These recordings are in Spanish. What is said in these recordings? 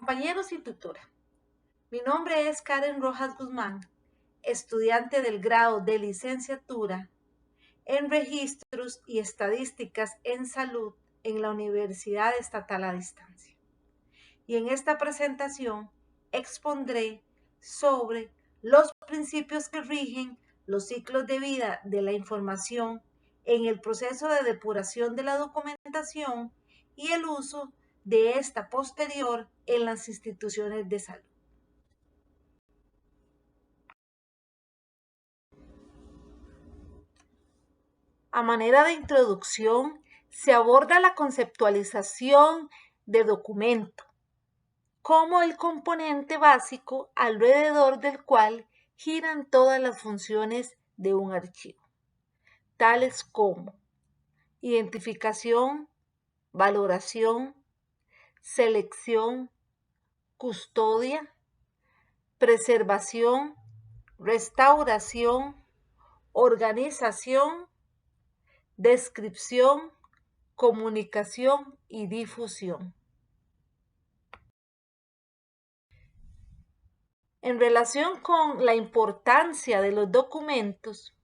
Compañeros y tutora, mi nombre es Karen Rojas Guzmán, estudiante del grado de licenciatura en Registros y Estadísticas en Salud en la Universidad Estatal a Distancia. Y en esta presentación expondré sobre los principios que rigen los ciclos de vida de la información en el proceso de depuración de la documentación y el uso de esta posterior en las instituciones de salud. A manera de introducción, se aborda la conceptualización de documento como el componente básico alrededor del cual giran todas las funciones de un archivo, tales como identificación, valoración, selección, custodia, preservación, restauración, organización, descripción, comunicación y difusión. En relación con la importancia de los documentos,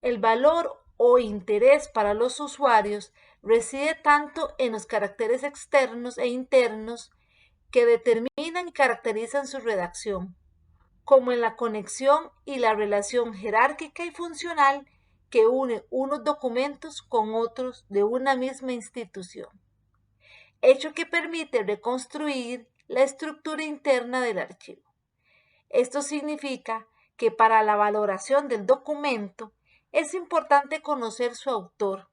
el valor o interés para los usuarios reside tanto en los caracteres externos e internos que determinan y caracterizan su redacción, como en la conexión y la relación jerárquica y funcional que une unos documentos con otros de una misma institución, hecho que permite reconstruir la estructura interna del archivo. Esto significa que para la valoración del documento es importante conocer su autor,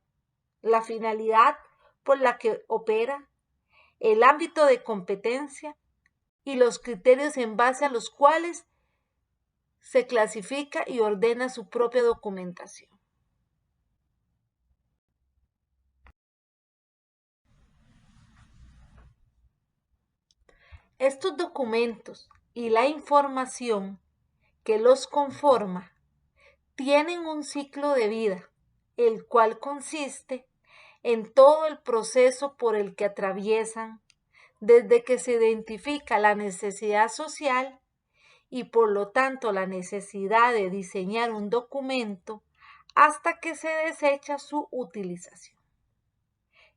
la finalidad por la que opera, el ámbito de competencia y los criterios en base a los cuales se clasifica y ordena su propia documentación. Estos documentos y la información que los conforma tienen un ciclo de vida, el cual consiste en todo el proceso por el que atraviesan desde que se identifica la necesidad social y por lo tanto la necesidad de diseñar un documento hasta que se desecha su utilización.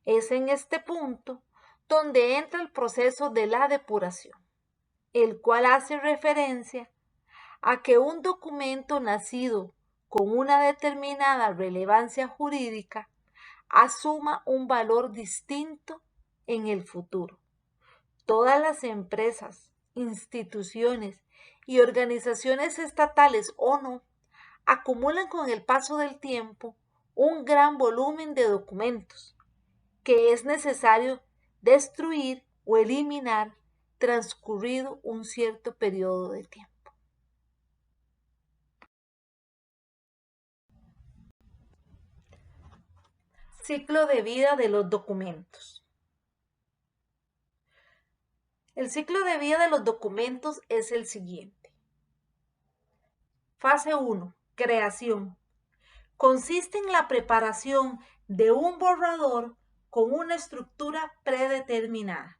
Es en este punto donde entra el proceso de la depuración, el cual hace referencia a que un documento nacido con una determinada relevancia jurídica asuma un valor distinto en el futuro. Todas las empresas, instituciones y organizaciones estatales o no acumulan con el paso del tiempo un gran volumen de documentos que es necesario destruir o eliminar transcurrido un cierto periodo de tiempo. Ciclo de vida de los documentos. El ciclo de vida de los documentos es el siguiente. Fase 1. Creación. Consiste en la preparación de un borrador con una estructura predeterminada.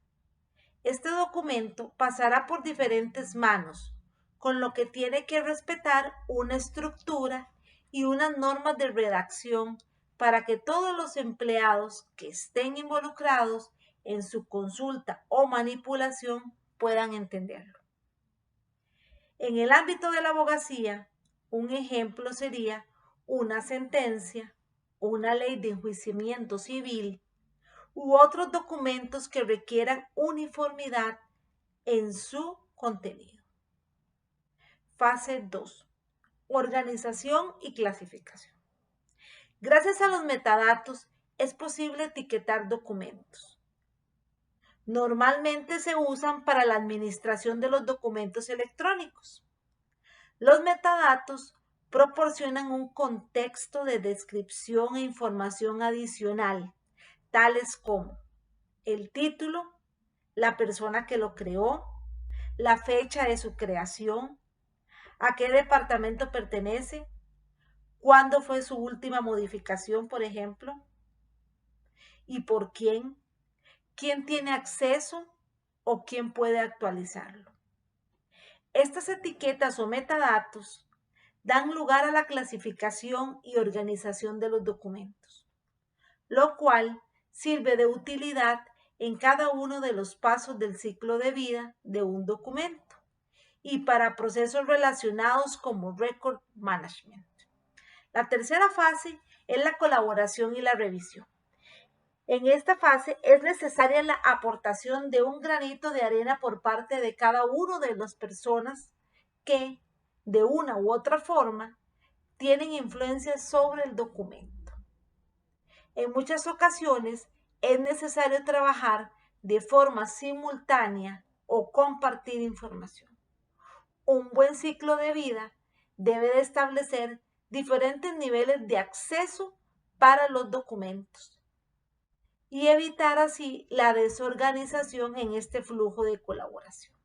Este documento pasará por diferentes manos, con lo que tiene que respetar una estructura y unas normas de redacción para que todos los empleados que estén involucrados en su consulta o manipulación puedan entenderlo. En el ámbito de la abogacía, un ejemplo sería una sentencia, una ley de enjuiciamiento civil u otros documentos que requieran uniformidad en su contenido. Fase 2. Organización y clasificación. Gracias a los metadatos es posible etiquetar documentos. Normalmente se usan para la administración de los documentos electrónicos. Los metadatos proporcionan un contexto de descripción e información adicional, tales como el título, la persona que lo creó, la fecha de su creación, a qué departamento pertenece, cuándo fue su última modificación, por ejemplo, y por quién, quién tiene acceso o quién puede actualizarlo. Estas etiquetas o metadatos dan lugar a la clasificación y organización de los documentos, lo cual sirve de utilidad en cada uno de los pasos del ciclo de vida de un documento y para procesos relacionados como record management. La tercera fase es la colaboración y la revisión. En esta fase es necesaria la aportación de un granito de arena por parte de cada una de las personas que, de una u otra forma, tienen influencia sobre el documento. En muchas ocasiones es necesario trabajar de forma simultánea o compartir información. Un buen ciclo de vida debe de establecer diferentes niveles de acceso para los documentos y evitar así la desorganización en este flujo de colaboración.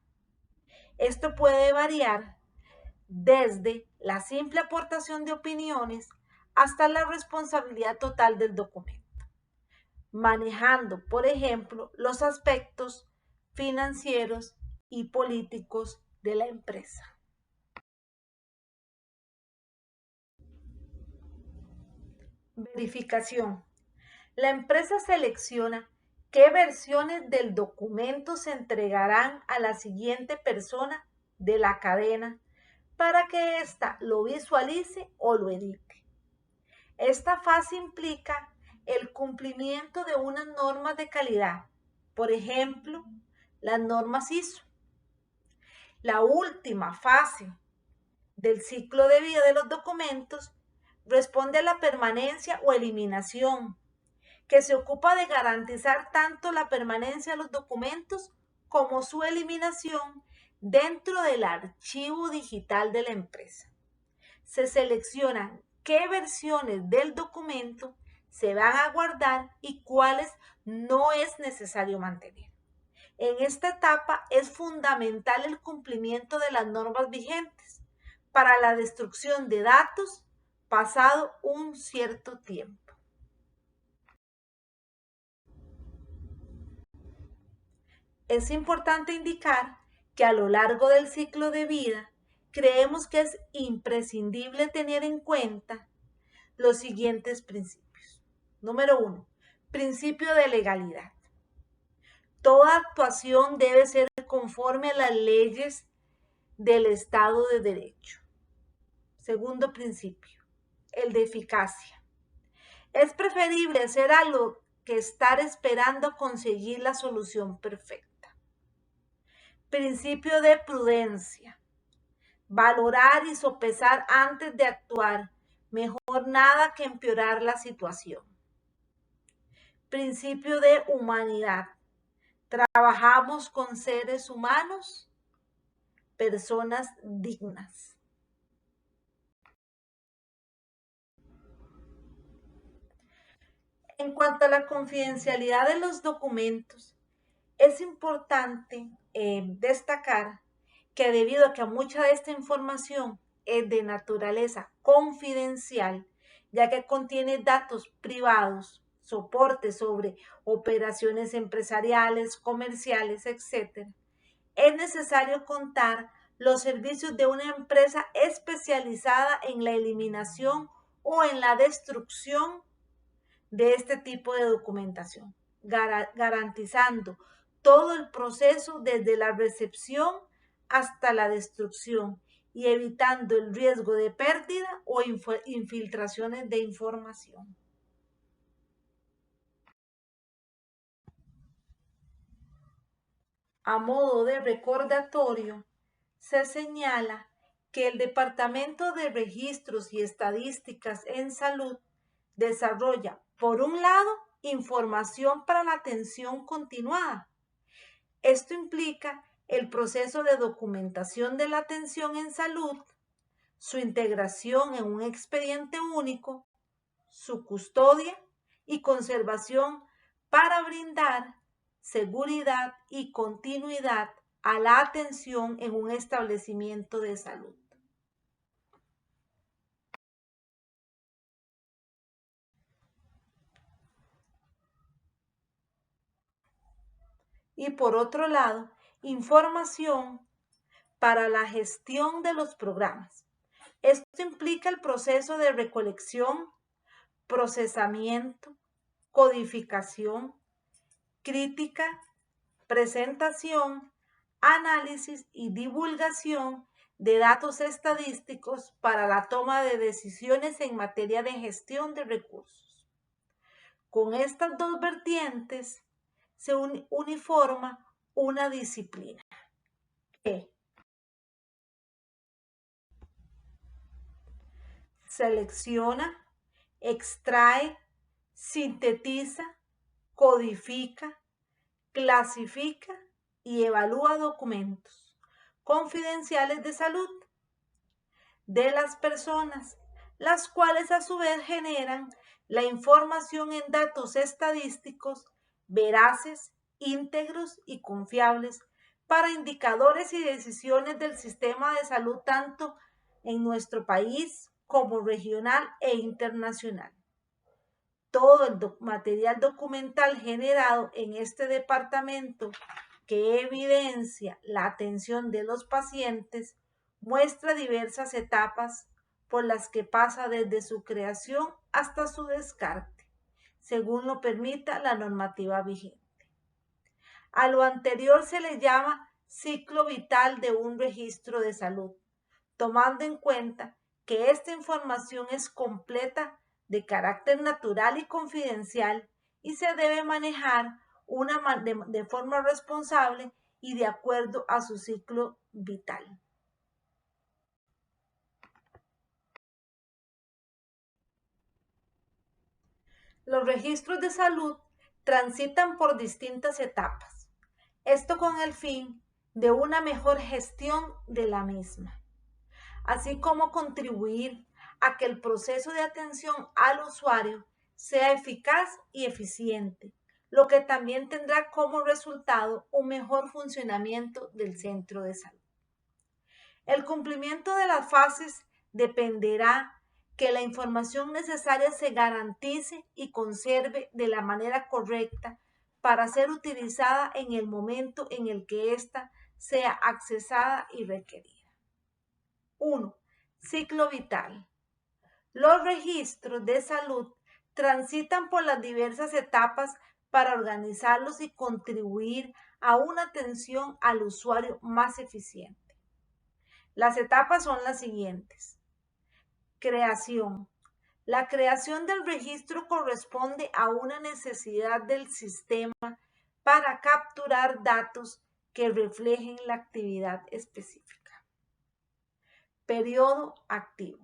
Esto puede variar desde la simple aportación de opiniones hasta la responsabilidad total del documento, manejando, por ejemplo, los aspectos financieros y políticos de la empresa. Verificación. La empresa selecciona qué versiones del documento se entregarán a la siguiente persona de la cadena para que ésta lo visualice o lo edite. Esta fase implica el cumplimiento de unas normas de calidad, por ejemplo, las normas ISO. La última fase del ciclo de vida de los documentos responde a la permanencia o eliminación, que se ocupa de garantizar tanto la permanencia de los documentos como su eliminación dentro del archivo digital de la empresa. Se seleccionan qué versiones del documento se van a guardar y cuáles no es necesario mantener. En esta etapa es fundamental el cumplimiento de las normas vigentes para la destrucción de datos pasado un cierto tiempo. Es importante indicar que a lo largo del ciclo de vida creemos que es imprescindible tener en cuenta los siguientes principios. Número 1. Principio de legalidad. Toda actuación debe ser conforme a las leyes del Estado de Derecho. Segundo principio, el de eficacia. Es preferible hacer algo que estar esperando conseguir la solución perfecta. Principio de prudencia. Valorar y sopesar antes de actuar. Mejor nada que empeorar la situación. Principio de humanidad. Trabajamos con seres humanos, personas dignas. En cuanto a la confidencialidad de los documentos, es importante destacar que debido a que mucha de esta información es de naturaleza confidencial, ya que contiene datos privados, soporte sobre operaciones empresariales, comerciales, etc., es necesario contar los servicios de una empresa especializada en la eliminación o en la destrucción de este tipo de documentación, garantizando todo el proceso desde la recepción hasta la destrucción y evitando el riesgo de pérdida o infiltraciones de información. A modo de recordatorio, se señala que el Departamento de Registros y Estadísticas en Salud desarrolla, por un lado, información para la atención continuada. Esto implica el proceso de documentación de la atención en salud, su integración en un expediente único, su custodia y conservación para brindar seguridad y continuidad a la atención en un establecimiento de salud. y por otro lado, información para la gestión de los programas. Esto implica el proceso de recolección, procesamiento, codificación, crítica, presentación, análisis y divulgación de datos estadísticos para la toma de decisiones en materia de gestión de recursos. Con estas dos vertientes se uniforma una disciplina que selecciona, extrae, sintetiza, codifica, clasifica y evalúa documentos confidenciales de salud de las personas, las cuales a su vez generan la información en datos estadísticos veraces, íntegros y confiables para indicadores y decisiones del sistema de salud tanto en nuestro país como regional e internacional. Todo el material documental generado en este departamento que evidencia la atención de los pacientes muestra diversas etapas por las que pasa desde su creación hasta su descarte, según lo permita la normativa vigente. A lo anterior se le llama ciclo vital de un registro de salud, tomando en cuenta que esta información es completa, de carácter natural y confidencial y se debe manejar de forma responsable y de acuerdo a su ciclo vital. Los registros de salud transitan por distintas etapas, esto con el fin de una mejor gestión de la misma, así como contribuir a que el proceso de atención al usuario sea eficaz y eficiente, lo que también tendrá como resultado un mejor funcionamiento del centro de salud. El cumplimiento de las fases dependerá que la información necesaria se garantice y conserve de la manera correcta para ser utilizada en el momento en el que ésta sea accesada y requerida. 1. Ciclo vital. Los registros de salud transitan por las diversas etapas para organizarlos y contribuir a una atención al usuario más eficiente. Las etapas son las siguientes. Creación. La creación del registro corresponde a una necesidad del sistema para capturar datos que reflejen la actividad específica. Periodo activo.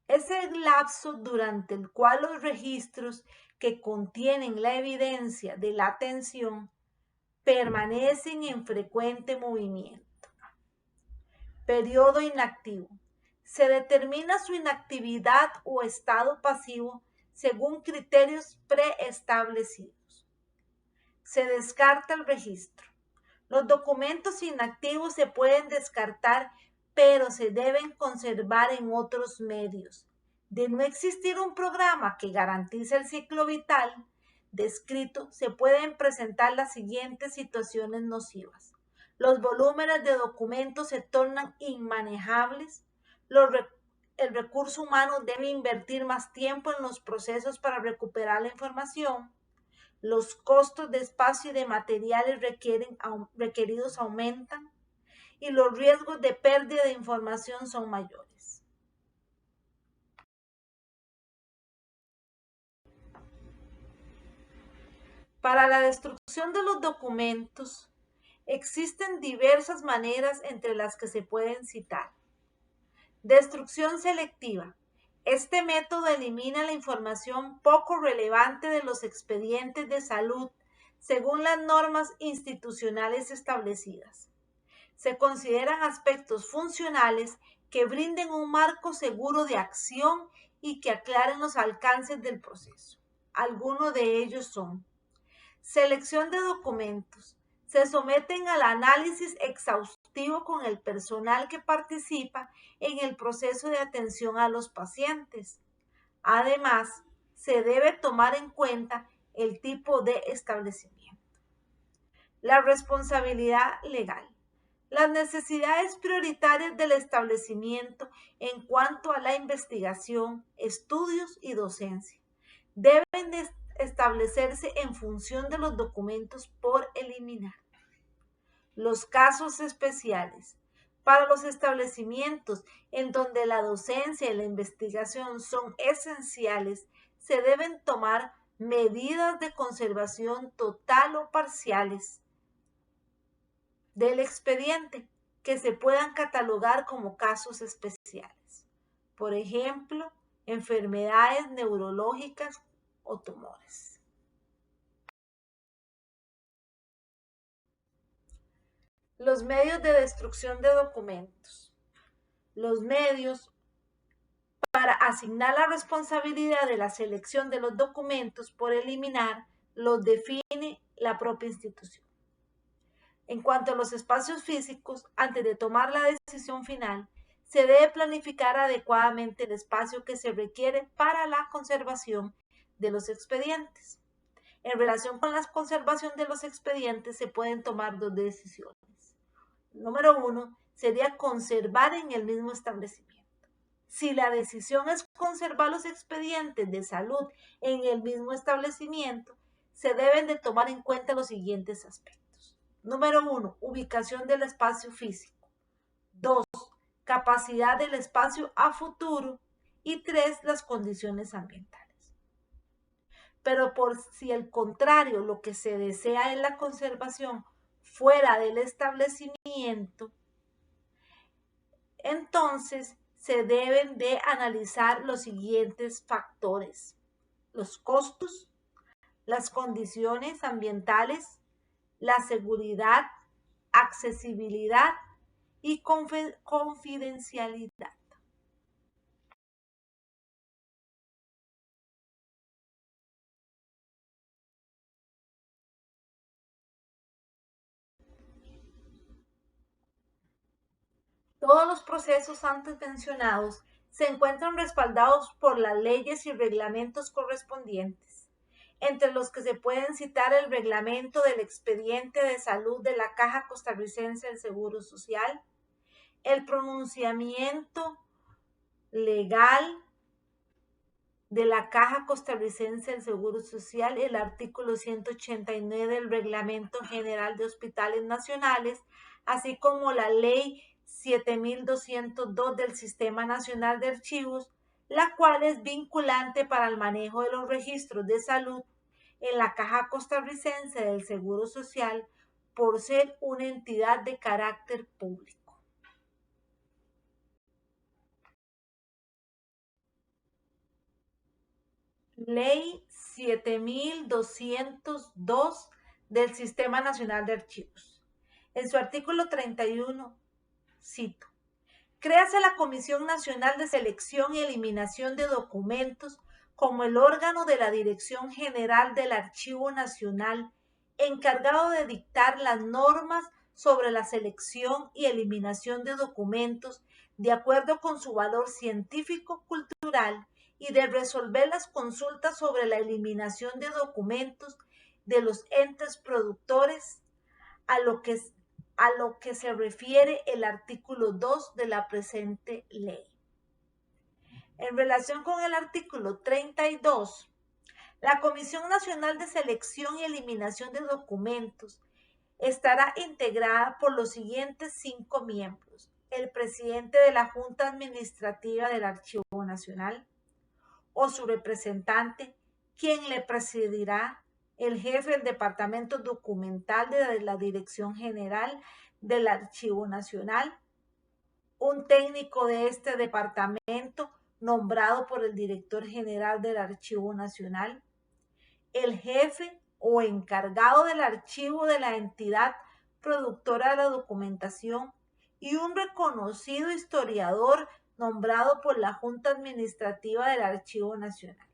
Es el lapso durante el cual los registros que contienen la evidencia de la atención permanecen en frecuente movimiento. Periodo inactivo. Se determina su inactividad o estado pasivo según criterios preestablecidos. Se descarta el registro. Los documentos inactivos se pueden descartar, pero se deben conservar en otros medios. De no existir un programa que garantice el ciclo vital descrito, se pueden presentar las siguientes situaciones nocivas. Los volúmenes de documentos se tornan inmanejables. El recurso humano debe invertir más tiempo en los procesos para recuperar la información. Los costos de espacio y de materiales requeridos aumentan y los riesgos de pérdida de información son mayores. Para la destrucción de los documentos, existen diversas maneras entre las que se pueden citar. Destrucción selectiva. Este método elimina la información poco relevante de los expedientes de salud según las normas institucionales establecidas. Se consideran aspectos funcionales que brinden un marco seguro de acción y que aclaren los alcances del proceso. Algunos de ellos son: selección de documentos. Se someten al análisis exhaustivo con el personal que participa en el proceso de atención a los pacientes. Además, se debe tomar en cuenta el tipo de establecimiento. La responsabilidad legal. Las necesidades prioritarias del establecimiento en cuanto a la investigación, estudios y docencia deben de establecerse en función de los documentos por eliminar. Los casos especiales. Para los establecimientos en donde la docencia y la investigación son esenciales, se deben tomar medidas de conservación total o parciales del expediente que se puedan catalogar como casos especiales. Por ejemplo, enfermedades neurológicas o tumores. Los medios de destrucción de documentos. Los medios para asignar la responsabilidad de la selección de los documentos por eliminar los define la propia institución. En cuanto a los espacios físicos, antes de tomar la decisión final, se debe planificar adecuadamente el espacio que se requiere para la conservación de los expedientes. En relación con la conservación de los expedientes se pueden tomar dos decisiones. Número 1 sería conservar en el mismo establecimiento. Si la decisión es conservar los expedientes de salud en el mismo establecimiento, se deben de tomar en cuenta los siguientes aspectos. Número 1, ubicación del espacio físico. 2, capacidad del espacio a futuro. Y 3, las condiciones ambientales. Pero por si el contrario, lo que se desea es la conservación fuera del establecimiento, entonces se deben de analizar los siguientes factores: los costos, las condiciones ambientales, la seguridad, accesibilidad y confidencialidad. Todos los procesos antes mencionados se encuentran respaldados por las leyes y reglamentos correspondientes, entre los que se pueden citar el reglamento del expediente de salud de la Caja Costarricense del Seguro Social, el pronunciamiento legal de la Caja Costarricense del Seguro Social, el artículo 189 del Reglamento General de Hospitales Nacionales, así como la Ley 7202 del Sistema Nacional de Archivos, la cual es vinculante para el manejo de los registros de salud en la Caja Costarricense del Seguro Social por ser una entidad de carácter público. Ley 7202 del Sistema Nacional de Archivos. En su artículo 31, cito: créase la Comisión Nacional de Selección y Eliminación de Documentos como el órgano de la Dirección General del Archivo Nacional encargado de dictar las normas sobre la selección y eliminación de documentos de acuerdo con su valor científico-cultural y de resolver las consultas sobre la eliminación de documentos de los entes productores a lo que se refiere el artículo 2 de la presente ley. En relación con el artículo 32, la Comisión Nacional de Selección y Eliminación de Documentos estará integrada por los siguientes 5 miembros: el presidente de la Junta Administrativa del Archivo Nacional o su representante, quien le presidirá, el jefe del Departamento Documental de la Dirección General del Archivo Nacional, un técnico de este departamento nombrado por el Director General del Archivo Nacional, el jefe o encargado del archivo de la entidad productora de la documentación y un reconocido historiador nombrado por la Junta Administrativa del Archivo Nacional.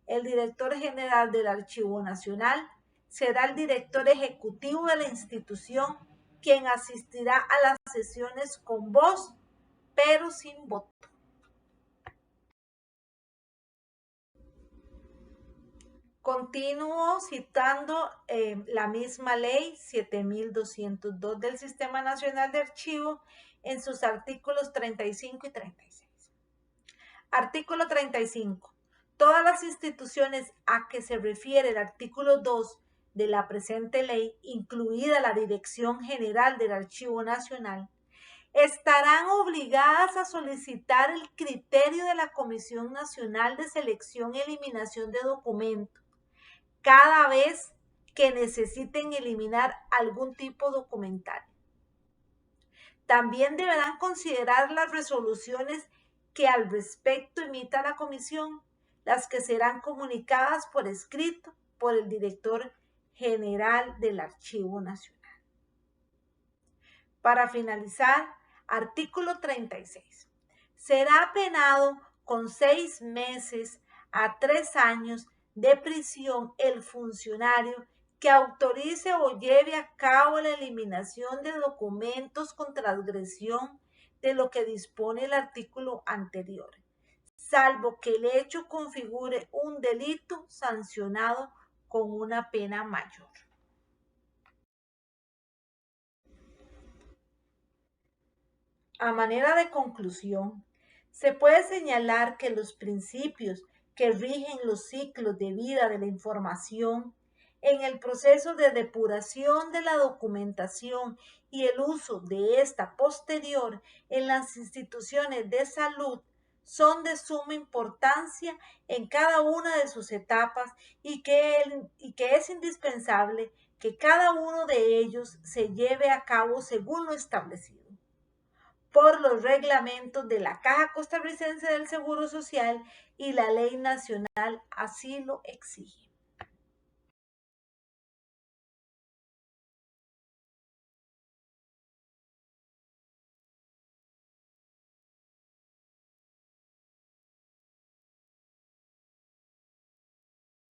El director general del Archivo Nacional será el director ejecutivo de la institución, quien asistirá a las sesiones con voz, pero sin voto. Continúo citando la misma ley 7202 del Sistema Nacional de Archivo en sus artículos 35 y 36. Artículo 35. Todas las instituciones a que se refiere el artículo 2 de la presente ley, incluida la Dirección General del Archivo Nacional, estarán obligadas a solicitar el criterio de la Comisión Nacional de Selección y Eliminación de Documentos cada vez que necesiten eliminar algún tipo documental. También deberán considerar las resoluciones que al respecto emita la comisión, las que serán comunicadas por escrito por el director general del Archivo Nacional. Para finalizar, artículo 36. Será penado con 6 meses a 3 años de prisión el funcionario que autorice o lleve a cabo la eliminación de documentos con transgresión de lo que dispone el artículo anterior, salvo que el hecho configure un delito sancionado con una pena mayor. A manera de conclusión, se puede señalar que los principios que rigen los ciclos de vida de la información en el proceso de depuración de la documentación y el uso de esta posterior en las instituciones de salud son de suma importancia en cada una de sus etapas y que es indispensable que cada uno de ellos se lleve a cabo según lo establecido por los reglamentos de la Caja Costarricense del Seguro Social y la Ley Nacional así lo exige.